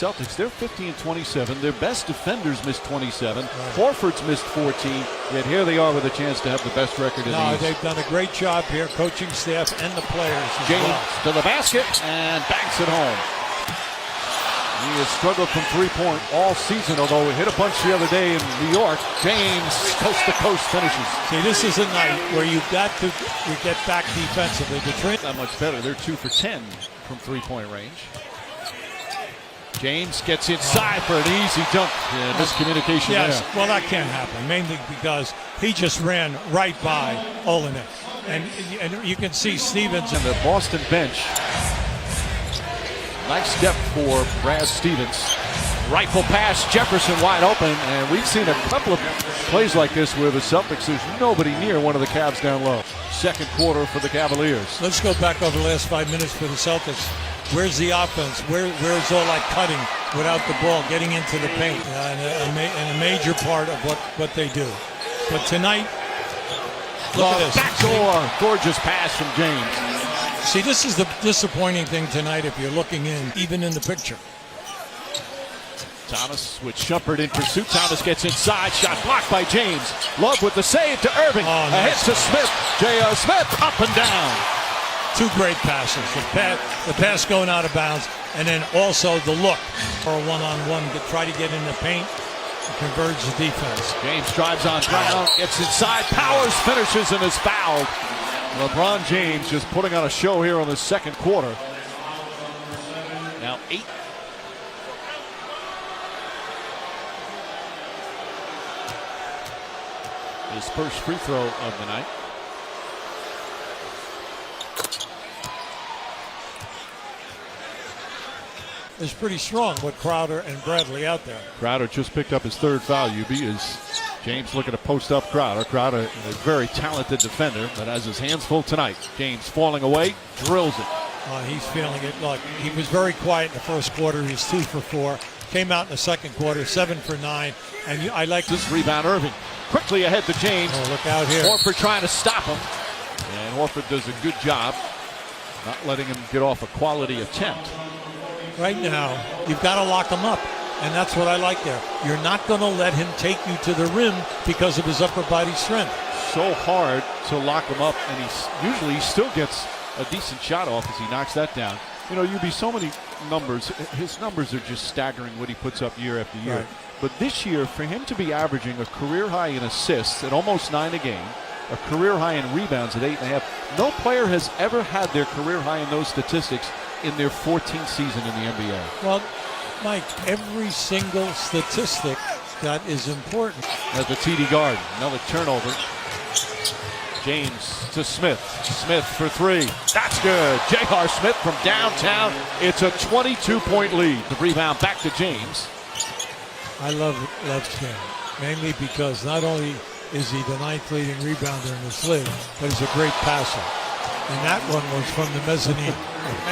Celtics, they're 50-27. Their best defenders missed 27. Horford's missed 14. Yet here they are with a chance to have the best record in the East. They've done a great job here, coaching staff and the players as James well. to the basket and banks it home. He has struggled from three-point all season, although he hit a bunch the other day in New York. James, coast-to-coast finishes. See, this is a night where you've got to get back defensively. Not much better. They're 2 for 10 from three-point range. James gets inside for an easy dunk. Miscommunication there. Well, that can't happen, mainly because he just ran right by Olenek. And you can see Stevens. And the Boston bench. Nice step for Brad Stevens. Rifle pass, Jefferson wide open, and we've seen a couple of plays like this where the Celtics, there's nobody near one of the Cavs down low. Second quarter for the Cavaliers. Let's go back over the last 5 minutes for the Celtics. Where's the offense? Where's all that cutting without the ball, getting into the paint? And a major part of what they do. But tonight, look at this. Backdoor, gorgeous pass from James. See, this is the disappointing thing tonight if you're looking in, even in the picture. Thomas with Shumpert in pursuit. Thomas gets inside. Shot blocked by James. Love with the save to Irving. A hit to Smith. J.R. Smith up and down. Two great passes. The pass going out of bounds, and then also the look for a one-on-one to try to get in the paint and converge the defense. James drives on Brown. Gets inside. Powers finishes and is fouled. LeBron James just putting on a show here in the second quarter. Now 8. His first free throw of the night. It's pretty strong with Crowder and Bradley out there. Crowder just picked up his third foul, UB, as James looking to post up Crowder. Crowder, a very talented defender, but has his hands full tonight. James falling away, drills it. He's feeling it. Look, he was very quiet in the first quarter. He's 2 for 4. Came out in the second quarter, 7 for 9. And I like this rebound. Irving quickly ahead to James. Oh, look out here. Horford trying to stop him. And Horford does a good job not letting him get off a quality attempt. Right now, you've got to lock him up. And that's what I like there. You're not going to let him take you to the rim because of his upper body strength. So hard to lock him up, and he still gets a decent shot off as he knocks that down. You know, you'd be so many numbers. His numbers are just staggering what he puts up year after year. Right. But this year, for him to be averaging a career high in assists at almost 9 a game, a career high in rebounds at 8.5, no player has ever had their career high in those statistics in their 14th season in the NBA. Well, Mike, every single statistic that is important. At the TD Garden, another turnover. James to Smith. Smith for 3. That's good. J.R. Smith from downtown. It's a 22-point lead. The rebound back to James. I love Lev's game, mainly because not only is he the 9th leading rebounder in this league, but he's a great passer. And that one was from the mezzanine.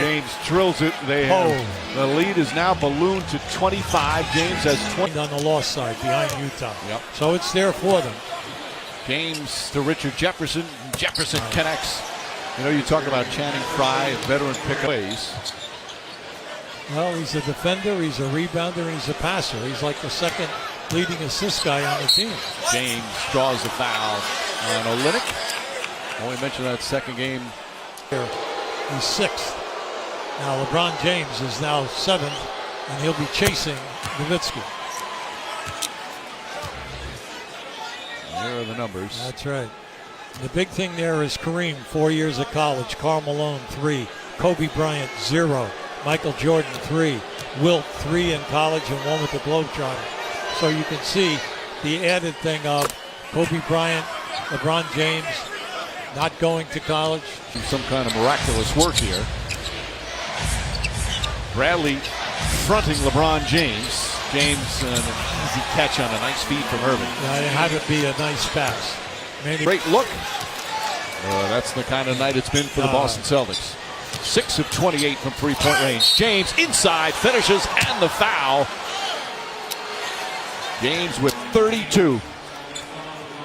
James drills it. The lead is now ballooned to 25. James has 20 on the lost side behind Utah. Yep. So it's there for them. James to Richard Jefferson. Jefferson connects. You know, you talk about Channing Frye, veteran pick-ways. Well, he's a defender, he's a rebounder, and he's a passer. He's like the second leading assist guy on the team. James draws the foul on Olenek. Only mentioned that second game. He's 6th. Now LeBron James is now 7th, and he'll be chasing Nowitzki. Here are the numbers. That's right. The big thing there is Kareem, 4 years of college. Karl Malone, 3. Kobe Bryant, 0. Michael Jordan, 3. Wilt, 3 in college and 1 with the Globetrotter. So you can see the added thing of Kobe Bryant, LeBron James, not going to college. Some kind of miraculous work here. Bradley fronting LeBron James. James an easy catch on a nice feed from Irving. Yeah, it had to be a nice pass. Great look. That's the kind of night it's been for the Boston Celtics. 6 of 28 from three-point range. James inside, finishes, and the foul. James with 32.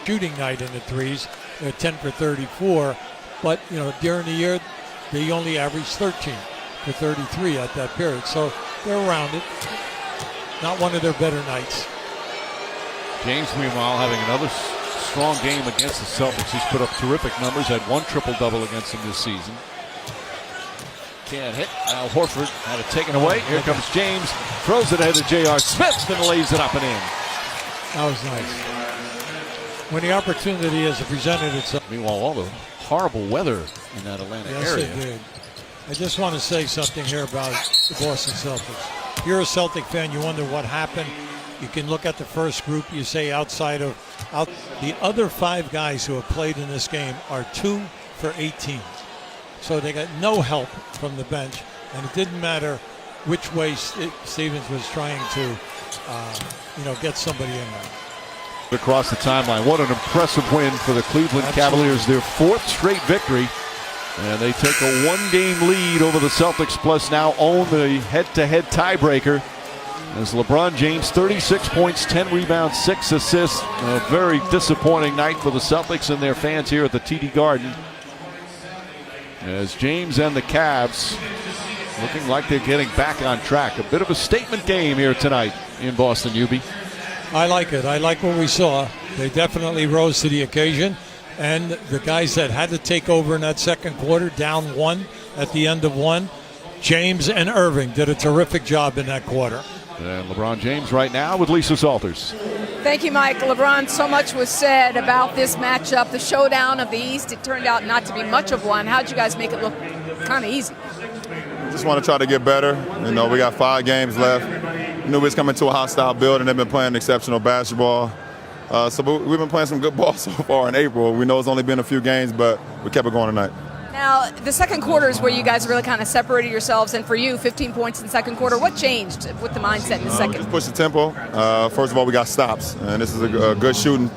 Shooting night in the threes. They're 10 for 34. But, you know, during the year, they only averaged 13 for 33 at that period. So they're around it. not one of their better nights. James, meanwhile, having another strong game against the Celtics. He's put up terrific numbers, had one triple-double against them this season. Can't hit. Al Horford had it taken away. Here comes James, throws it ahead to J.R. Smith, and lays it up and in. That was nice. When the opportunity has presented itself. Meanwhile, all the horrible weather in that Atlanta area. Yes, it did. I just want to say something here about the Boston Celtics. If you're a Celtic fan, you wonder what happened. You can look at the first group. You say the other 5 guys who have played in this game are 2 for 18. So they got no help from the bench, and it didn't matter which way Stevens was trying to, get somebody in there. Across the timeline. What an impressive win for the Cleveland Cavaliers. Their 4th straight victory. And they take a 1-game lead over the Celtics, plus now own the head-to-head tiebreaker. As LeBron James, 36 points, 10 rebounds, 6 assists. A very disappointing night for the Celtics and their fans here at the TD Garden. As James and the Cavs looking like they're getting back on track. A bit of a statement game here tonight in Boston, UB. I like it. I like what we saw. They definitely rose to the occasion. And the guys that had to take over in that second quarter, down 1 at the end of 1, James and Irving did a terrific job in that quarter. And LeBron James right now with Lisa Salters. Thank you, Mike. LeBron, so much was said about this matchup, the showdown of the East. It turned out not to be much of one. How'd you guys make it look kind of easy? Just want to try to get better. We got 5 games left. We was coming to a hostile building. They've been playing exceptional basketball. So we've been playing some good ball so far in April. We know it's only been a few games, but we kept it going tonight. Now, the second quarter is where you guys really kind of separated yourselves, and for you, 15 points in the second quarter. What changed with the mindset in the second? Just push the tempo. First of all, we got stops, and this is a good shooting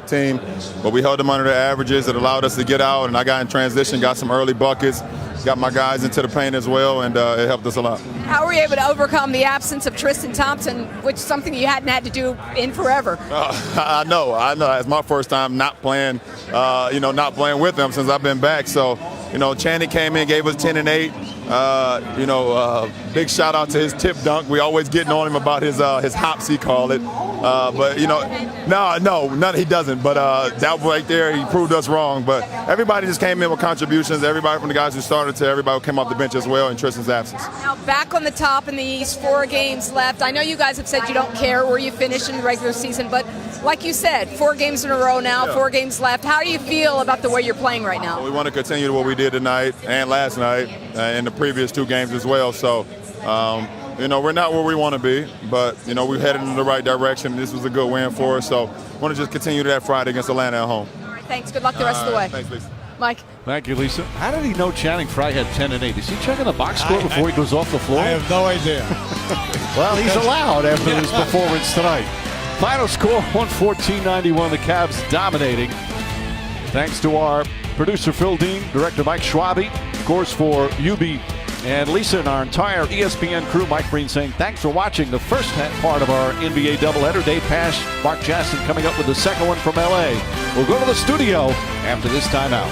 team, but we held them under the averages. It allowed us to get out, and I got in transition, got some early buckets, got my guys into the paint as well, and it helped us a lot. How were you able to overcome the absence of Tristan Thompson, which is something you hadn't had to do in forever? I know. It's my first time not playing, not playing with them since I've been back. So, Channing came in, gave us 10 and 8. Big shout out to his tip dunk. We always getting on him about his hops, he called it. But none, he doesn't. But that right there, he proved us wrong. But everybody just came in with contributions. Everybody from the guys who started to everybody who came off the bench as well in Tristan's absence. Now back on the top in the East, 4 games left. I know you guys have said you don't care where you finish in the regular season, but like you said, 4 games in a row now, 4 games left. How do you feel about the way you're playing right now? Well, we want to continue what we did tonight and last night and the previous 2 games as well. So, we're not where we want to be, but, we're headed in the right direction. This was a good win for us. So, I want to just continue that Friday against Atlanta at home. All right, thanks. Good luck the rest of the way. Thanks, Lisa. Mike. Thank you, Lisa. How did he know Channing Frye had 10 and 8? Is he checking the box score before he goes off the floor? I have no idea. Well, he's allowed after his performance tonight. Final score, 114-91. The Cavs dominating. Thanks to our producer, Phil Dean, director, Mike Schwabe, of course, for UB and Lisa and our entire ESPN crew. Mike Breen saying thanks for watching the first part of our NBA doubleheader. Dave Pasch, Mark Jackson coming up with the second one from LA. We'll go to the studio after this timeout.